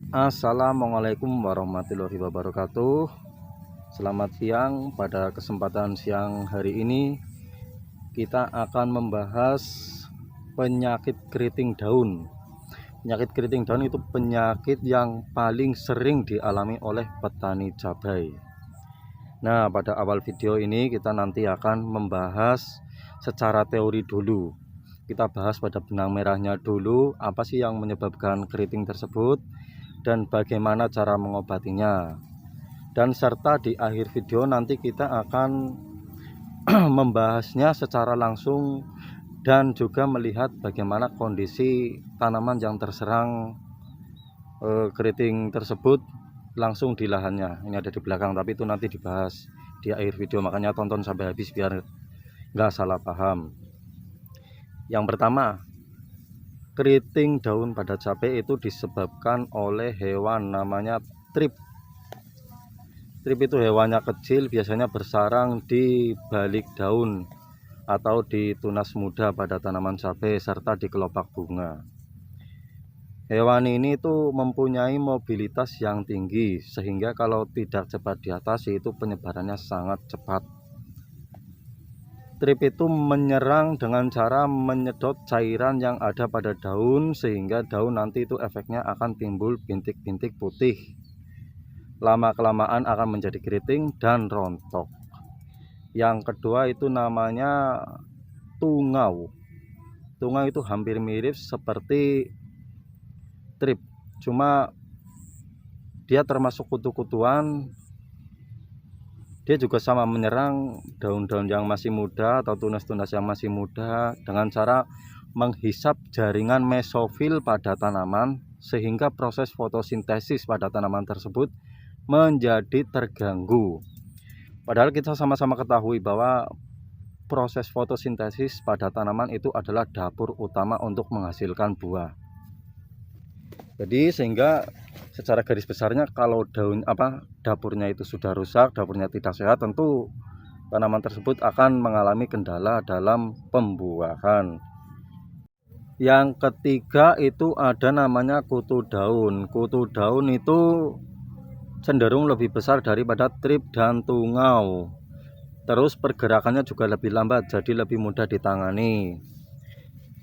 Assalamualaikum warahmatullahi wabarakatuh. Selamat siang. Pada kesempatan siang hari ini kita akan membahas penyakit keriting daun. Penyakit keriting daun itu penyakit yang paling sering dialami oleh petani cabai. Nah, pada awal video ini kita nanti akan membahas secara teori dulu. Kita bahas pada benang merahnya dulu, apa sih yang menyebabkan keriting tersebut dan bagaimana cara mengobatinya. Dan serta di akhir video nanti kita akan membahasnya secara langsung dan juga melihat bagaimana kondisi tanaman yang terserang keriting tersebut langsung di lahannya. Ini ada di belakang, tapi itu nanti dibahas di akhir video, makanya tonton sampai habis biar nggak salah paham. Yang pertama, keriting daun pada cabai itu disebabkan oleh hewan namanya trip. Trip itu hewannya kecil, biasanya bersarang di balik daun atau di tunas muda pada tanaman cabai serta di kelopak bunga. Hewan ini tuh mempunyai mobilitas yang tinggi sehingga kalau tidak cepat diatasi itu penyebarannya sangat cepat. Trip itu menyerang dengan cara menyedot cairan yang ada pada daun sehingga daun nanti itu efeknya akan timbul bintik-bintik putih. Lama-kelamaan akan menjadi keriting dan rontok. Yang kedua itu namanya tungau. Tungau itu hampir mirip seperti trip, cuma dia termasuk kutu-kutuan. Dia juga sama menyerang daun-daun yang masih muda atau tunas-tunas yang masih muda dengan cara menghisap jaringan mesofil pada tanaman sehingga proses fotosintesis pada tanaman tersebut menjadi terganggu. Padahal kita sama-sama ketahui bahwa proses fotosintesis pada tanaman itu adalah dapur utama untuk menghasilkan buah. Jadi sehingga secara garis besarnya kalau dapurnya itu sudah rusak, dapurnya tidak sehat, tentu tanaman tersebut akan mengalami kendala dalam pembuahan. Yang ketiga itu ada namanya kutu daun. Kutu daun itu cenderung lebih besar daripada trip dan tungau. Terus pergerakannya juga lebih lambat, jadi lebih mudah ditangani.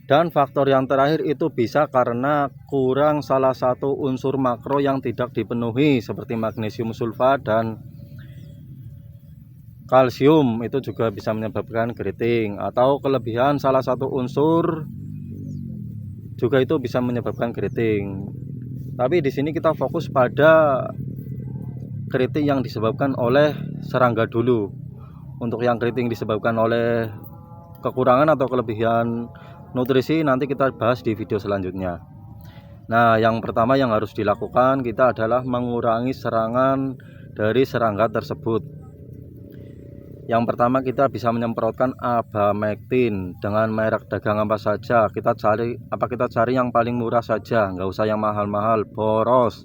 Dan faktor yang terakhir itu bisa karena kurang salah satu unsur makro yang tidak dipenuhi seperti magnesium sulfat dan kalsium, itu juga bisa menyebabkan keriting, atau kelebihan salah satu unsur juga itu bisa menyebabkan keriting. Tapi di sini kita fokus pada keriting yang disebabkan oleh serangga dulu. Untuk yang keriting disebabkan oleh kekurangan atau kelebihan nutrisi nanti kita bahas di video selanjutnya. Nah, yang pertama yang harus dilakukan kita adalah mengurangi serangan dari serangga tersebut. Yang pertama kita bisa menyemprotkan abamectin dengan merek dagang apa saja. Kita cari yang paling murah saja, nggak usah yang mahal-mahal, boros.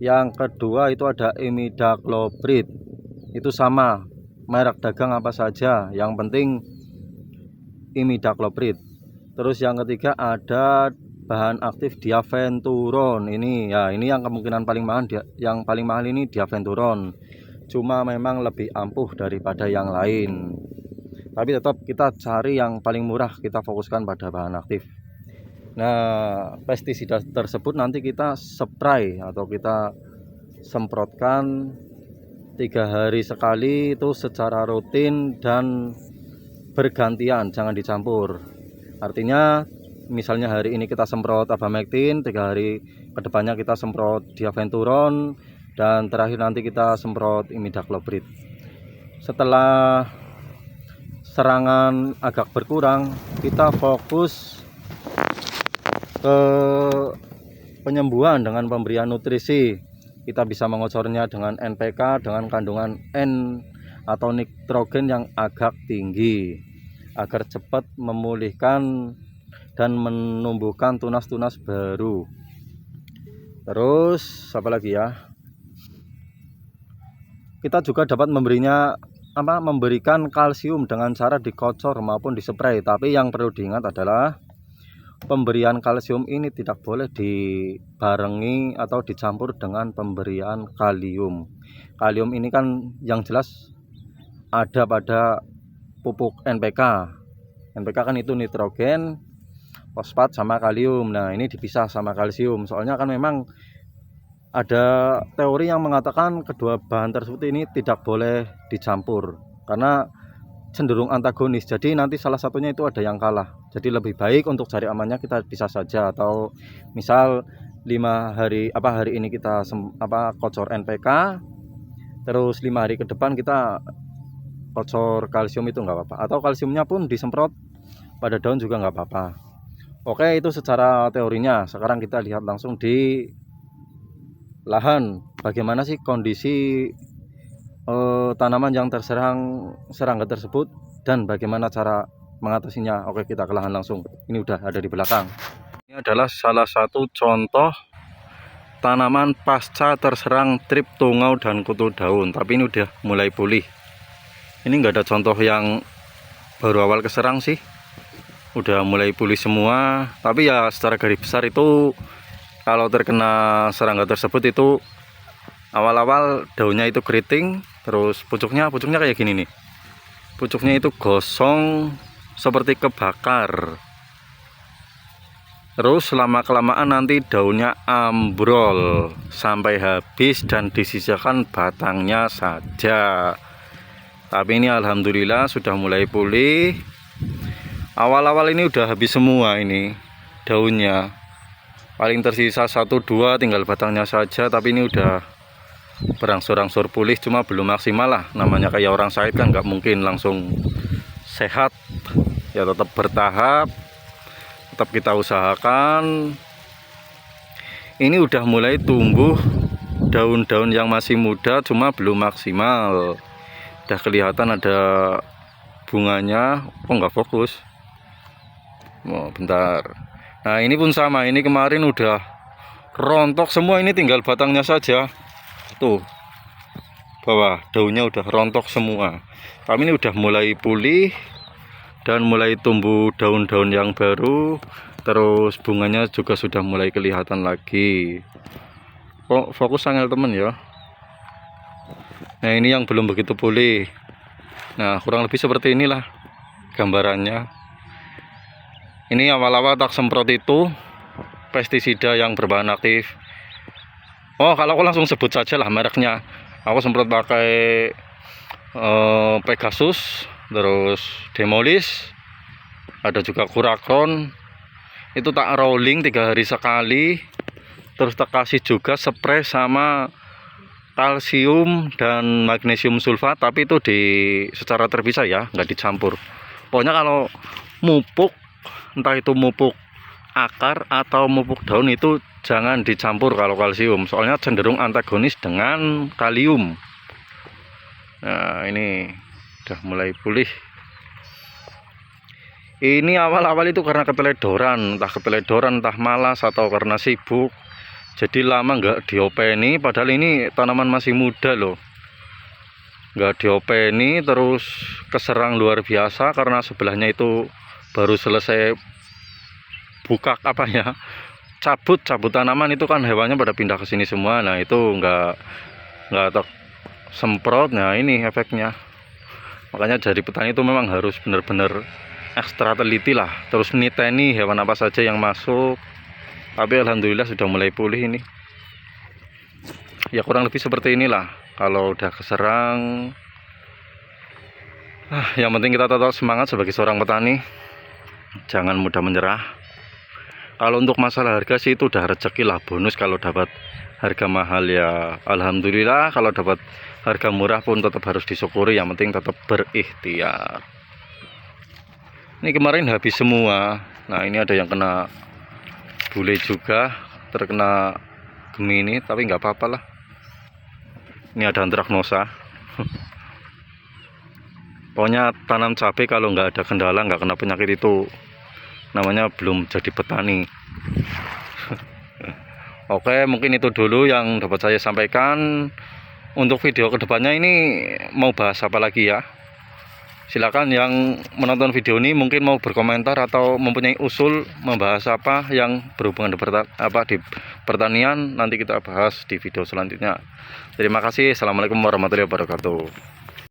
Yang kedua itu ada imidacloprid. Itu sama, merek dagang apa saja, yang penting imidacloprid. Terus yang ketiga ada bahan aktif diaventuron. Ini yang kemungkinan paling mahal. Yang paling mahal ini diaventuron. Cuma memang lebih ampuh daripada yang lain. Tapi tetap kita cari yang paling murah, kita fokuskan pada bahan aktif. Nah, pestisida tersebut nanti kita spray atau kita semprotkan 3 hari sekali itu secara rutin dan bergantian, jangan dicampur. Artinya misalnya hari ini kita semprot abamectin, 3 hari kedepannya kita semprot diaventuron, dan terakhir nanti kita semprot imidacloprid. Setelah serangan agak berkurang, kita fokus ke penyembuhan dengan pemberian nutrisi. Kita bisa mengocornya dengan NPK dengan kandungan N atau nitrogen yang agak tinggi agar cepat memulihkan dan menumbuhkan tunas-tunas baru. Terus apa lagi ya? Kita juga dapat memberikan kalsium dengan cara dikocor maupun dispray. Tapi yang perlu diingat adalah pemberian kalsium ini tidak boleh dibarengi atau dicampur dengan pemberian kalium. Kalium ini kan yang jelas ada pada pupuk NPK. NPK kan itu nitrogen, fosfat sama kalium. Nah, ini dipisah sama kalsium. Soalnya kan memang ada teori yang mengatakan kedua bahan tersebut ini tidak boleh dicampur karena cenderung antagonis. Jadi nanti salah satunya itu ada yang kalah. Jadi lebih baik untuk cari amannya kita bisa saja, atau misal 5 hari hari ini kita kocor NPK, terus 5 hari ke depan kita kocor kalsium, itu nggak apa-apa. Atau kalsiumnya pun disemprot pada daun juga nggak apa-apa. Oke, itu secara teorinya. Sekarang kita lihat langsung di lahan, bagaimana sih kondisi tanaman yang terserang serangga tersebut dan bagaimana cara mengatasinya. Oke, kita ke lahan langsung. Ini udah ada di belakang. Ini adalah salah satu contoh tanaman pasca terserang trip tungau dan kutu daun, tapi ini udah mulai pulih. Ini nggak ada contoh yang baru awal keserang sih, udah mulai pulih semua. Tapi ya secara garis besar itu kalau terkena serangga tersebut itu awal-awal daunnya itu keriting, terus pucuknya kayak gini nih. Pucuknya itu gosong seperti kebakar. Terus lama-kelamaan nanti daunnya ambrol sampai habis dan disisakan batangnya saja. Tapi ini alhamdulillah sudah mulai pulih. Awal-awal ini udah habis semua ini daunnya. Paling tersisa 1-2 tinggal batangnya saja, tapi ini udah berangsur-angsur pulih, cuma belum maksimal lah. Namanya kayak orang sakit kan nggak mungkin langsung sehat. Ya tetap bertahap, tetap kita usahakan. Ini udah mulai tumbuh daun-daun yang masih muda, cuma belum maksimal. Udah kelihatan ada bunganya. Oh, nggak fokus. Oh, bentar. Nah, ini pun sama. Ini kemarin udah rontok semua, ini tinggal batangnya saja. Tuh, bawah daunnya udah rontok semua. Tapi ini udah mulai pulih dan mulai tumbuh daun-daun yang baru. Terus bunganya juga sudah mulai kelihatan lagi. Kok fokus angel temen ya. Nah, ini yang belum begitu pulih. Nah, kurang lebih seperti inilah gambarannya. Ini awal-awal tak semprot itu pestisida yang berbahan aktif. Oh, kalau aku langsung sebut saja lah mereknya. Aku semprot pakai Pegasus, terus Demolis, ada juga Kurakron. Itu tak rolling 3 hari sekali. Terus tak kasih juga spray sama kalsium dan magnesium sulfat, tapi itu secara terpisah ya, nggak dicampur. Pokoknya kalau mupuk, entah itu mupuk akar atau mupuk daun, itu jangan dicampur kalau kalsium, soalnya cenderung antagonis dengan kalium. Nah, ini udah mulai pulih. Ini awal-awal itu karena keteledoran, entah malas atau karena sibuk, jadi lama nggak diopeni. Padahal ini tanaman masih muda loh, nggak diopeni, terus keserang luar biasa karena sebelahnya itu baru selesai buka cabut tanaman. Itu kan hewannya pada pindah ke sini semua. Nah, itu nggak semprot. Nah, ini efeknya. Makanya jadi petani itu memang harus benar-benar ekstra teliti lah, terus niteni hewan apa saja yang masuk. Tapi alhamdulillah sudah mulai pulih ini. Ya kurang lebih seperti inilah kalau udah keserang. Yang penting kita tetap semangat sebagai seorang petani, jangan mudah menyerah. Kalau untuk masalah harga sih itu udah rezeki lah, bonus kalau dapat harga mahal ya alhamdulillah. Kalau dapat harga murah pun tetap harus disyukuri, yang penting tetap berikhtiar. Ini kemarin habis semua. Nah, ini ada yang kena bule juga, terkena Gemini, tapi nggak apa-apa lah. Ini ada antraknosa. Pokoknya tanam cabai kalau nggak ada kendala, nggak kena penyakit, itu namanya belum jadi petani. Oke, mungkin itu dulu yang dapat saya sampaikan. Untuk video kedepannya ini mau bahas apa lagi ya? Silakan yang menonton video ini mungkin mau berkomentar atau mempunyai usul membahas apa yang berhubungan di pertanian, nanti kita bahas di video selanjutnya. Terima kasih. Assalamualaikum warahmatullahi wabarakatuh.